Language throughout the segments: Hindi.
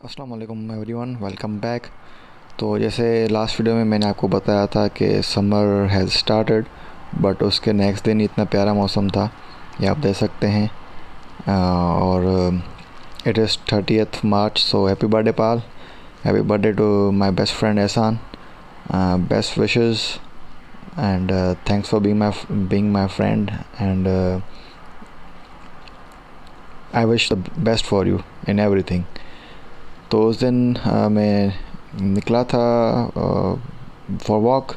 अस्सलाम वालेकुम एवरीवन, वेलकम बैक। तो जैसे लास्ट वीडियो में मैंने आपको बताया था कि समर हैज़ स्टार्टेड, बट उसके नेक्स्ट दिन इतना प्यारा मौसम था, ये आप देख सकते हैं। और it is 30th March, so happy birthday pal, happy birthday to my best friend Ehsan, best wishes and thanks for being my friend and I wish the best for you in everything. तो उस दिन मैं निकला था फॉर वॉक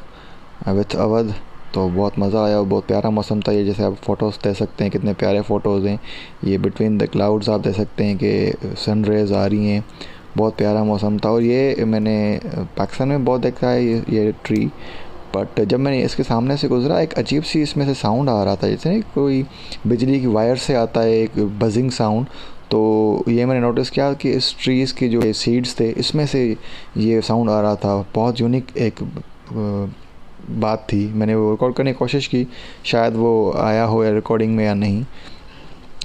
विथ अवध। तो बहुत मज़ा आया और बहुत प्यारा मौसम था। ये जैसे आप फ़ोटोज़ दे सकते हैं, कितने प्यारे फ़ोटोज़ हैं। ये बिटवीन द क्लाउड्स आप देख सकते हैं कि सन रेज़ आ रही हैं। बहुत प्यारा मौसम था। और ये मैंने पाकिस्तान में बहुत देखा है ये ट्री, बट जब मैंने इसके सामने से गुज़रा, एक अजीब सी इसमें से साउंड आ रहा था, जैसे नहीं कोई बिजली की वायर से आता है एक बजिंग साउंड। तो ये मैंने नोटिस किया कि इस ट्रीज़ के जो सीड्स थे, इसमें से ये साउंड आ रहा था। बहुत यूनिक एक बात थी। मैंने वो रिकॉर्ड करने की कोशिश की, शायद वो आया हो या रिकॉर्डिंग में या नहीं।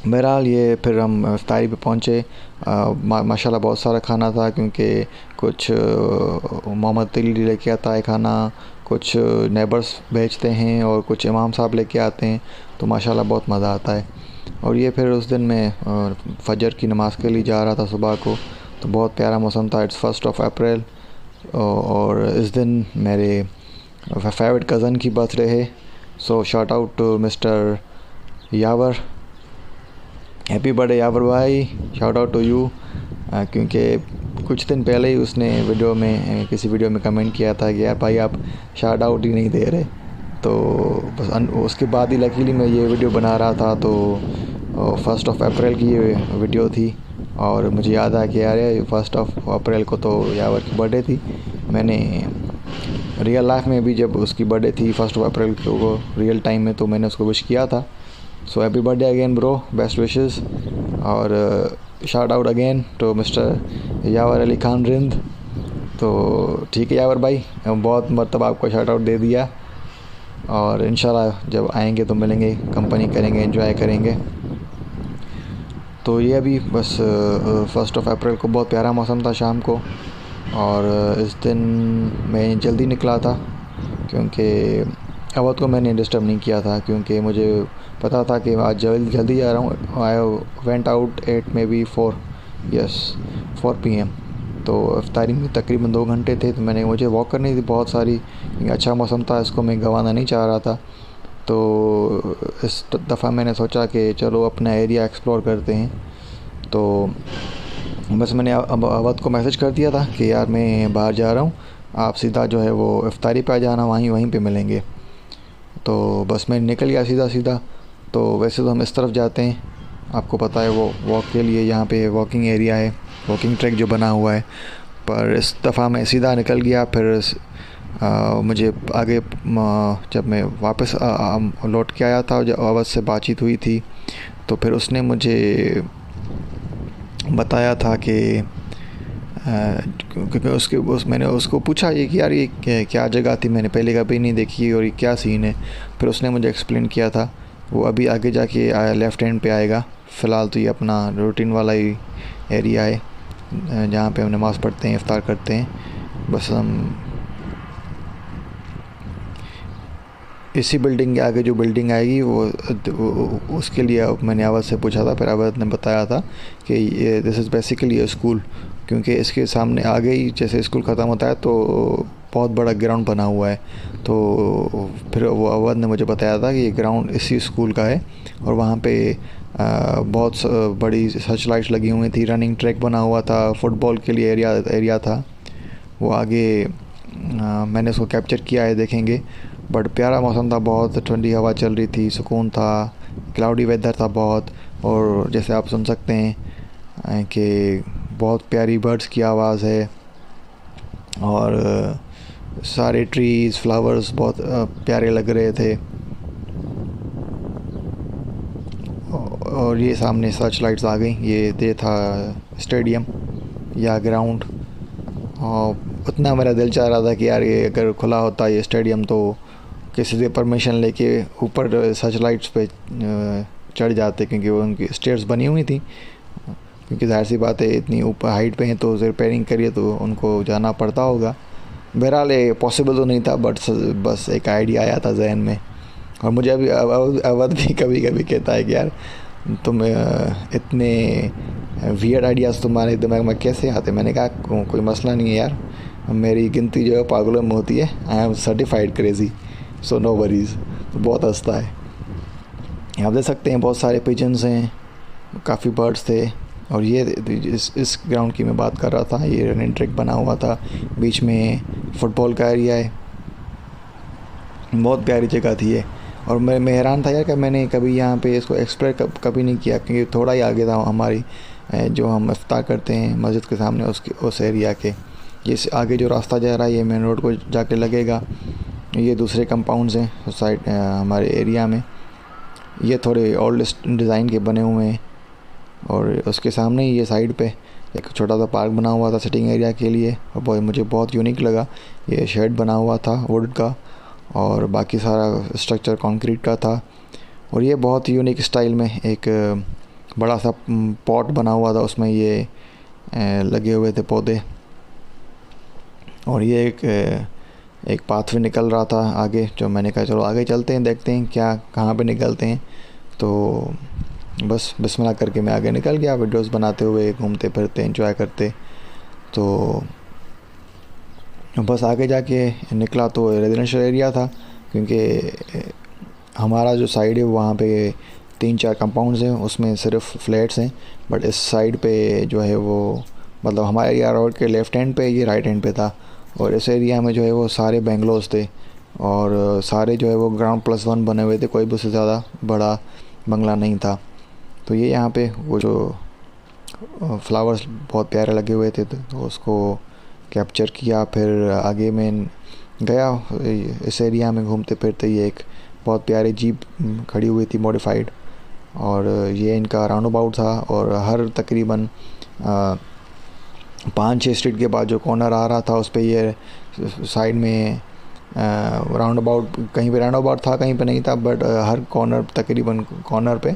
बहरहाल ये फिर हम इफ्तारी पे पहुँचे। माशाल्लाह बहुत सारा खाना था, क्योंकि कुछ मोहम्मद तिली लेके आता है खाना, कुछ नेबर्स भेजते हैं और कुछ इमाम साहब लेके आते हैं। तो माशाल्लाह बहुत मज़ा आता है। और ये फिर उस दिन मैं फजर की नमाज़ के लिए जा रहा था सुबह को। तो बहुत प्यारा मौसम था। इट्स 1st of April और इस दिन मेरे फेवरेट कज़न की बर्थडे है। So shout out to mister Yawar, happy birthday Yawar भाई, शाउट आउट टू यू। क्योंकि कुछ दिन पहले ही उसने वीडियो में किसी वीडियो में कमेंट किया था कि यार भाई आप शाउट आउट ही नहीं दे रहे। तो बस उसके बाद ही लकीली मैं ये वीडियो बना रहा था। तो 1st of April की ये वीडियो थी और मुझे याद आया कि यार 1st of April को तो यावर की बर्थडे थी। मैंने रियल लाइफ में भी जब उसकी बर्थडे थी 1st of April को रियल टाइम में, तो मैंने उसको विश किया था। So happy birthday again bro, best wishes. और shout out again to mister Yawar Ali Khan Rind. तो ठीक है यावर भाई, बहुत मरतबा आपको शाउट आउट दे दिया। और इंशाल्लाह जब आएंगे तो मिलेंगे, कंपनी करेंगे, एंजॉय करेंगे। तो ये अभी बस 1st of April को बहुत प्यारा मौसम था शाम को। और इस दिन मैं जल्दी निकला था, क्योंकि अवध को मैंने डिस्टर्ब नहीं किया था, क्योंकि मुझे पता था कि आज जल्दी जा रहा हूँ। I went out at may be 4 PM। तो इफ्तारी में तकरीबन 2 घंटे थे, तो मुझे वॉक करनी थी बहुत सारी। अच्छा मौसम था, इसको मैं गंवाना नहीं चाह रहा था। तो इस दफ़ा मैंने सोचा कि चलो अपना एरिया एक्सप्लोर करते हैं। तो बस मैंने अब अवध को मैसेज कर दिया था कि यार मैं बाहर जा रहा हूँ, आप सीधा जो है वो इफ्तारी पे आ जाना, वहीं पे मिलेंगे। तो बस मैं निकल गया सीधा। तो वैसे तो हम इस तरफ जाते हैं, आपको पता है, वो वॉक के लिए यहाँ पे वॉकिंग एरिया है, वॉकिंग ट्रैक जो बना हुआ है। पर इस दफ़ा मैं सीधा निकल गया। फिर मुझे आगे जब मैं वापस लौट के आया था, जब अवध से बातचीत हुई थी, तो फिर उसने मुझे बताया था कि क्योंकि मैंने उसको पूछा ये कि यार ये क्या जगह थी, मैंने पहले कभी नहीं देखी और ये क्या सीन है। फिर उसने मुझे एक्सप्लेन किया था, वो अभी आगे जाके लेफ़्ट हैंड पे आएगा। फ़िलहाल तो ये अपना रूटीन वाला ही एरिया है, जहाँ पे हम नमाज़ पढ़ते हैं, इफ्तार करते हैं। बस हम इसी बिल्डिंग के आगे जो बिल्डिंग आएगी वो उसके लिए मैंने अवध से पूछा था। फिर अवध ने बताया था कि ये this is basically a school, क्योंकि इसके सामने आगे ही जैसे स्कूल ख़त्म होता है तो बहुत बड़ा ग्राउंड बना हुआ है। तो फिर वो अवध ने मुझे बताया था कि ये ग्राउंड इसी स्कूल का है। और वहाँ पे बहुत बड़ी सर्च लाइट्स लगी हुई थी, रनिंग ट्रैक बना हुआ था, फुटबॉल के लिए एरिया था। वो आगे मैंने उसको कैप्चर किया है, देखेंगे। बट प्यारा मौसम था, बहुत ठंडी हवा चल रही थी, सुकून था, क्लाउडी वेदर था बहुत। और जैसे आप सुन सकते हैं कि बहुत प्यारी बर्ड्स की आवाज़ है, और सारे ट्रीज़, फ्लावर्स बहुत प्यारे लग रहे थे। और ये सामने सर्च लाइट्स आ गई, ये था स्टेडियम या ग्राउंड। और उतना मेरा दिल चाह रहा था कि यार ये अगर खुला होता ये स्टेडियम, तो किसी से परमिशन लेके ऊपर सर्च लाइट्स पे चढ़ जाते, क्योंकि वो उनकी स्टेयर्स बनी हुई थी। क्योंकि ज़ाहिर सी बात है इतनी ऊपर हाइट पे हैं तो रिपेयरिंग करिए तो उनको जाना पड़ता होगा। बहरहाल ये पॉसिबल तो नहीं था, बट बस एक आइडिया आया था जहन में। और मुझे अभी अवध भी कभी कभी कहता है कि यार तुम इतने वियर्ड आइडियाज़ तुम्हारे दिमाग में कैसे आते। मैंने कहा कोई मसला नहीं है यार, मेरी गिनती जो है पागलों में होती है। I am certified crazy, so no worries. तो बहुत हंसता है। आप देख सकते हैं बहुत सारे पिजन्स हैं, काफ़ी बर्ड्स थे। और ये इस ग्राउंड की मैं बात कर रहा था, ये रनिंग ट्रैक बना हुआ था, बीच में फुटबॉल का एरिया है। बहुत प्यारी जगह थी ये। और मैं हैरान था यार कि मैंने कभी यहाँ पे इसको एक्सप्लोर कभी नहीं किया, क्योंकि थोड़ा ही आगे था हमारी जो हम इफ्तार करते हैं मस्जिद के सामने उस एरिया के। ये आगे जो रास्ता जा रहा है ये मेन रोड को जाके लगेगा। ये दूसरे कंपाउंड्स हैं साइड हमारे एरिया में, ये थोड़े ओल्ड डिज़ाइन के बने हुए हैं। और उसके सामने ही ये साइड पे एक छोटा सा पार्क बना हुआ था सिटिंग एरिया के लिए, और मुझे बहुत यूनिक लगा। ये शेड बना हुआ था वुड का, और बाकी सारा स्ट्रक्चर कंक्रीट का था। और ये बहुत यूनिक स्टाइल में एक बड़ा सा पॉट बना हुआ था, उसमें ये लगे हुए थे पौधे। और ये एक पाथवे निकल रहा था आगे, जो मैंने कहा चलो आगे चलते हैं, देखते हैं क्या कहाँ पे निकलते हैं। तो बस बिस्मिल्लाह करके मैं आगे निकल गया, वीडियोस बनाते हुए, घूमते फिरते एंजॉय करते। तो बस आगे जाके निकला तो रेजिडेंशियल एरिया था, क्योंकि हमारा जो साइड है वहाँ पे 3-4 कंपाउंड्स हैं, उसमें सिर्फ फ्लैट्स हैं। बट इस साइड पे जो है वो मतलब हमारे एरिया रोड के लेफ़्ट हैंड पे, ये राइट हैंड पे था। और इस एरिया में जो है वो सारे बेंगलोज थे, और सारे जो है वो ग्राउंड +1 बने हुए थे, कोई भी उससे ज़्यादा बड़ा बंगला नहीं था। तो ये यहाँ पे वो जो फ्लावर्स बहुत प्यारे लगे हुए थे तो उसको कैप्चर किया। फिर आगे मैं गया इस एरिया में घूमते फिरते, ये एक बहुत प्यारी जीप खड़ी हुई थी मॉडिफाइड, और ये इनका राउंड अबाउट था। और हर तकरीबन 5-6 स्ट्रीट के बाद जो कॉर्नर आ रहा था उस पर ये साइड में राउंड अबाउट, कहीं पे राउंड अबाउट था कहीं पे नहीं था, बट हर कॉर्नर तकरीबन कॉर्नर पे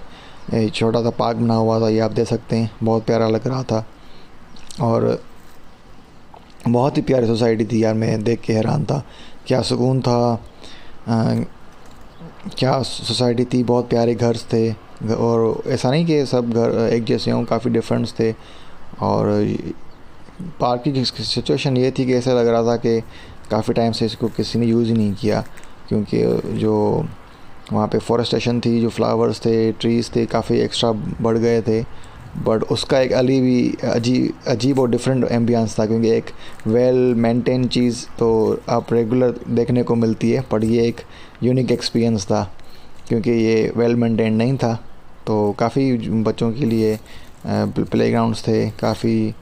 छोटा सा पार्क बना हुआ था। ये आप देख सकते हैं, बहुत प्यारा लग रहा था। और बहुत ही प्यारी सोसाइटी थी यार, मैं देख के हैरान था, क्या सुकून था, क्या सोसाइटी थी। बहुत प्यारे घर थे, और ऐसा नहीं कि सब घर एक जैसे हों, काफ़ी डिफरेंस थे। और पार्क की सिचुएशन ये थी कि ऐसा लग रहा था कि काफ़ी टाइम से इसको किसी ने यूज़ ही नहीं किया, क्योंकि जो वहाँ पे फॉरेस्टेशन थी, जो फ्लावर्स थे, ट्रीज़ थे, काफ़ी एक्स्ट्रा बढ़ गए थे। बट उसका एक अजीब और डिफरेंट एम्बियंस था, क्योंकि एक वेल मेंटेन चीज़ तो आप रेगुलर देखने को मिलती है, पर ये एक यूनिक एक्सपीरियंस था, क्योंकि ये वेल मेंटेन नहीं था। तो काफ़ी बच्चों के लिए प्लेग्राउंड्स थे, काफ़ी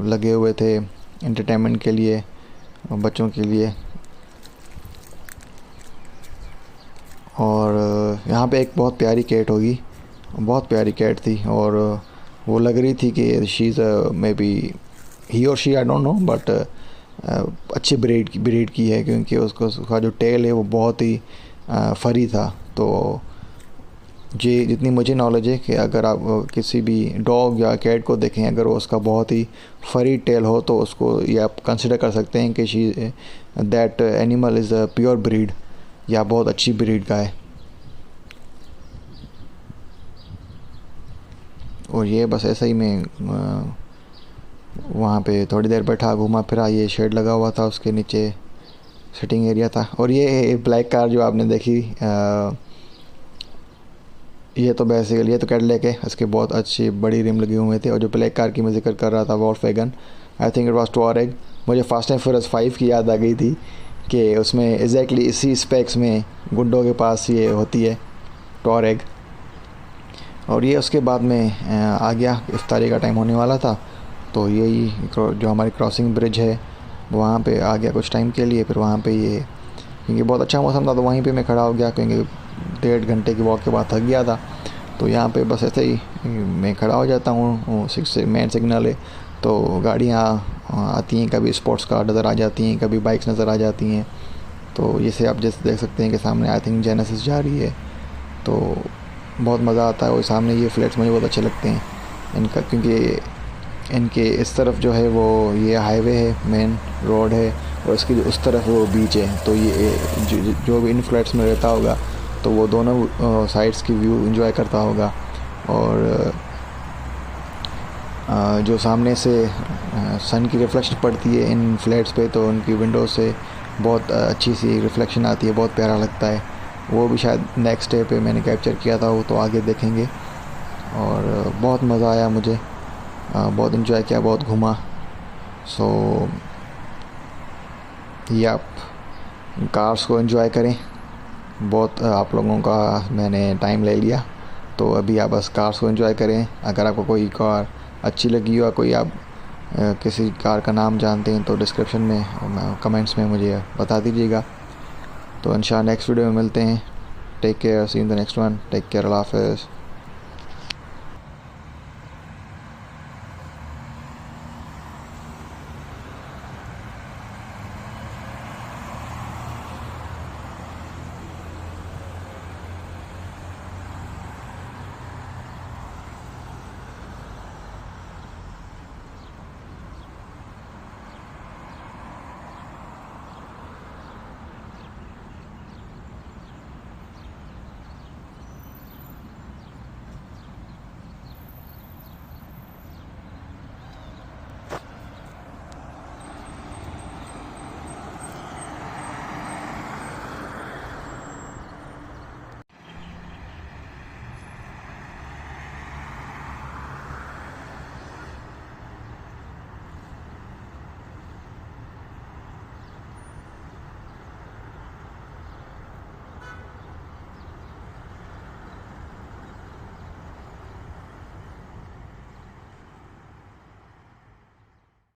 लगे हुए थे एंटरटेनमेंट के लिए बच्चों के लिए। और यहाँ पे एक बहुत प्यारी कैट होगी, बहुत प्यारी कैट थी, और वो लग रही थी कि शी इज़ मे बी ही और she, I don't know, but अच्छी ब्रीड की है, क्योंकि उसका जो टेल है वो बहुत ही फरी था। तो ये जितनी मुझे नॉलेज है कि अगर आप किसी भी डॉग या कैट को देखें, अगर वो उसका बहुत ही फरी टेल हो तो उसको ये आप कंसिडर कर सकते हैं कि she that animal is a pure breed, या बहुत अच्छी ब्रीड का है। और ये बस ऐसा ही मैं वहाँ पे थोड़ी देर बैठा, घूमा फिरा, ये शेड लगा हुआ था, उसके नीचे सिटिंग एरिया था। और ये ब्लैक कार जो आपने देखी, ये तो बेसिकली ये तो कैडिलैक है, इसके बहुत अच्छी बड़ी रिम लगी हुए थे। और जो ब्लैक कार की मैं जिक्र कर रहा था, Volkswagen, I think it was Touareg. मुझे फास्ट एंड फ्यूरियस 5 की याद आ गई थी कि उसमें एग्जैक्टली इसी स्पेक्स में गुंडों के पास ये होती है टॉरेग। और ये उसके बाद में आ गया, इफ्तारी का टाइम होने वाला था, तो यही जो हमारी क्रॉसिंग ब्रिज है वहाँ पे आ गया कुछ टाइम के लिए। फिर वहाँ पे ये, क्योंकि बहुत अच्छा मौसम था, तो वहीं पे मैं खड़ा हो गया, क्योंकि 1.5 घंटे की वॉक के बाद थक गया था। तो यहाँ पे बस ऐसे ही मैं खड़ा हो जाता हूँ, मेन सिग्नल है, तो गाड़ियाँ आती हैं, कभी स्पोर्ट्स कार नज़र आ जाती हैं, कभी बाइक्स नज़र आ जाती हैं। तो जैसे आप जैसे देख सकते हैं कि सामने आई थिंक जेनेसिस जा रही है, तो बहुत मज़ा आता है। और सामने ये फ्लैट्स मुझे बहुत अच्छे लगते हैं, इनका, क्योंकि इनके इस तरफ जो है वो ये हाईवे है, मेन रोड है, और इसकी उस तरफ वो बीच है। तो ये जो भी इन फ्लैट्स में रहता होगा तो वो दोनों साइड्स की व्यू एंजॉय करता होगा। और जो सामने से सन की रिफ्लेक्शन पड़ती है इन फ्लैट्स पे, तो उनकी विंडो से बहुत अच्छी सी रिफ्लेक्शन आती है, बहुत प्यारा लगता है। वो भी शायद नेक्स्ट डे पे मैंने कैप्चर किया था, वो तो आगे देखेंगे। और बहुत मज़ा आया मुझे, बहुत इन्जॉय किया, बहुत घूमा। सो ये आप कार्स को एंजॉय करें। बहुत आप लोगों का मैंने टाइम ले लिया, तो अभी आप बस कार्स को एंजॉय करें। अगर आपको कोई कार अच्छी लगी हो, कोई आप किसी कार का नाम जानते हैं तो डिस्क्रिप्शन में कमेंट्स में मुझे बता दीजिएगा। तो इंशाल्लाह नेक्स्ट वीडियो में मिलते हैं। Take care, see in the next one. Take care, अल्लाह हाफ़िज़।